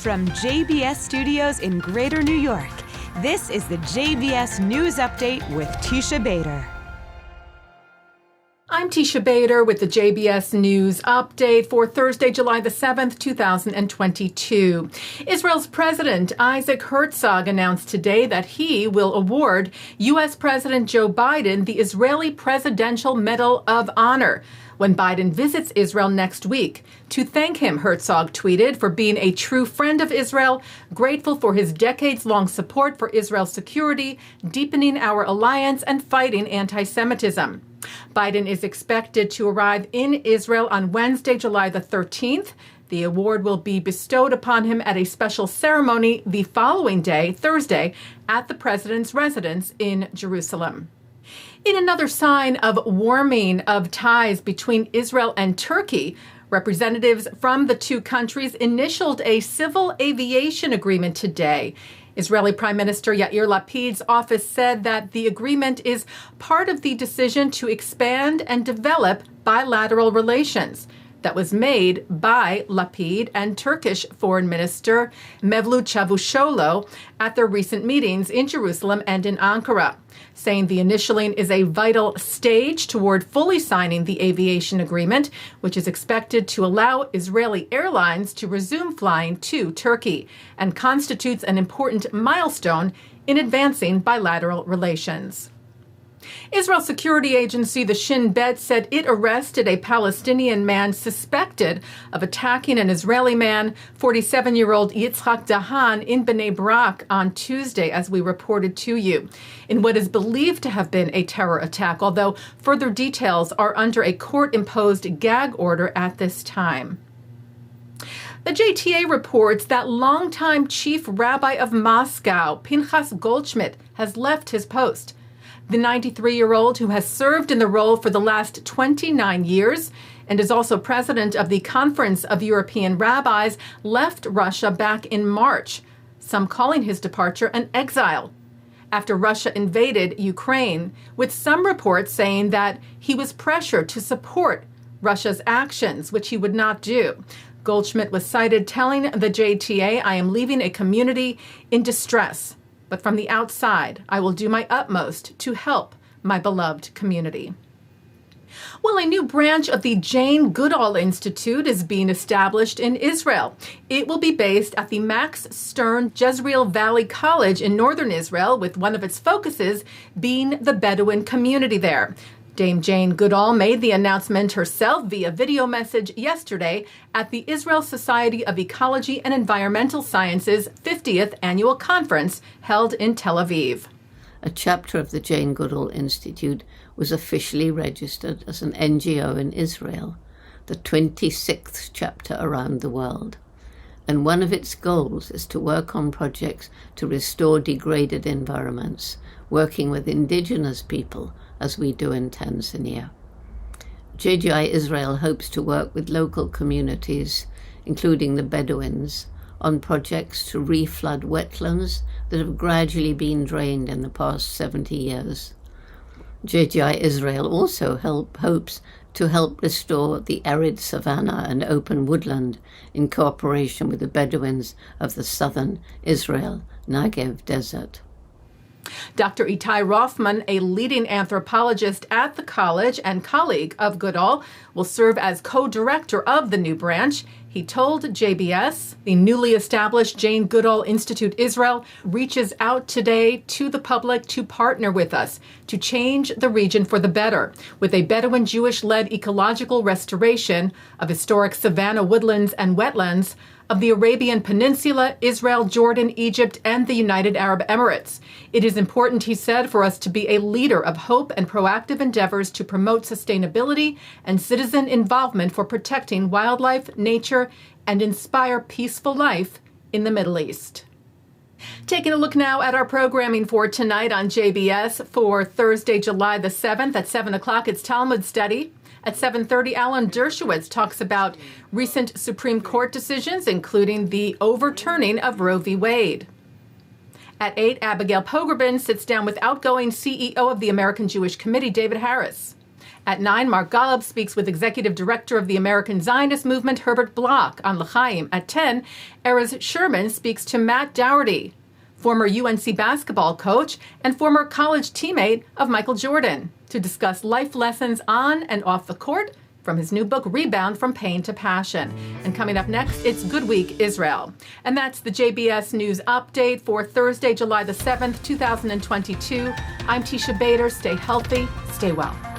From JBS Studios in Greater New York, this is the JBS News Update with Teisha Bader. I'm Teisha Bader with the JBS News Update for Thursday, July the 7th, 2022. Israel's President Isaac Herzog announced today that he will award U.S. President Joe Biden the Israeli Presidential Medal of Honor when Biden visits Israel next week. To thank him, Herzog tweeted, for being a true friend of Israel, grateful for his decades-long support for Israel's security, deepening our alliance, and fighting anti-Semitism. Biden is expected to arrive in Israel on Wednesday, July the 13th. The award will be bestowed upon him at a special ceremony the following day, Thursday, at the president's residence in Jerusalem. In another sign of warming of ties between Israel and Turkey, representatives from the two countries initialed a civil aviation agreement today. Israeli Prime Minister Yair Lapid's office said that the agreement is part of the decision to expand and develop bilateral relations that was made by Lapid and Turkish Foreign Minister Mevlut Çavuşoğlu at their recent meetings in Jerusalem and in Ankara, saying the initialing is a vital stage toward fully signing the aviation agreement, which is expected to allow Israeli airlines to resume flying to Turkey and constitutes an important milestone in advancing bilateral relations. Israel's security agency, the Shin Bet, said it arrested a Palestinian man suspected of attacking an Israeli man, 47-year-old Yitzhak Dahan, in Bnei Brak on Tuesday, as we reported to you, in what is believed to have been a terror attack, although further details are under a court-imposed gag order at this time. The JTA reports that longtime chief rabbi of Moscow, Pinchas Goldschmidt, has left his post. The 93-year-old, who has served in the role for the last 29 years and is also president of the Conference of European Rabbis, left Russia back in March, some calling his departure an exile, after Russia invaded Ukraine, with some reports saying that he was pressured to support Russia's actions, which he would not do. Goldschmidt was cited telling the JTA, "I am leaving a community in distress. But from the outside, I will do my utmost to help my beloved community." Well, a new branch of the Jane Goodall Institute is being established in Israel. It will be based at the Max Stern Jezreel Valley College in northern Israel, with one of its focuses being the Bedouin community there. Dame Jane Goodall made the announcement herself via video message yesterday at the Israel Society of Ecology and Environmental Sciences 50th Annual Conference held in Tel Aviv. A chapter of the Jane Goodall Institute was officially registered as an NGO in Israel, the 26th chapter around the world. And one of its goals is to work on projects to restore degraded environments, working with indigenous people, as we do in Tanzania. JGI Israel hopes to work with local communities, including the Bedouins, on projects to reflood wetlands that have gradually been drained in the past 70 years. JGI Israel also hopes to help restore the arid savanna and open woodland in cooperation with the Bedouins of the southern Israel Negev Desert. Dr. Itai Rothman, a leading anthropologist at the college and colleague of Goodall, will serve as co-director of the new branch. He told JBS the newly established Jane Goodall Institute Israel reaches out today to the public to partner with us to change the region for the better, with a Bedouin Jewish-led ecological restoration of historic savanna woodlands and wetlands of the Arabian Peninsula, Israel, Jordan, Egypt, and the United Arab Emirates. It is important, he said, for us to be a leader of hope and proactive endeavors to promote sustainability and citizen involvement for protecting wildlife, nature, and inspire peaceful life in the Middle East. Taking a look now at our programming for tonight on JBS for Thursday, July the 7th at 7 o'clock, it's Talmud Study. At 7:30, Alan Dershowitz talks about recent Supreme Court decisions, including the overturning of Roe v. Wade. At 8, Abigail Pogrebin sits down with outgoing CEO of the American Jewish Committee, David Harris. At 9, Mark Golub speaks with Executive Director of the American Zionist Movement, Herbert Bloch, on L'chaim. At 10, Erez Sherman speaks to Matt Doherty, former UNC basketball coach and former college teammate of Michael Jordan, to discuss life lessons on and off the court from his new book, Rebound, From Pain to Passion. And coming up next, it's Good Week Israel. And that's the JBS News Update for Thursday, July the 7th, 2022. I'm Teisha Bader. Stay healthy, stay well.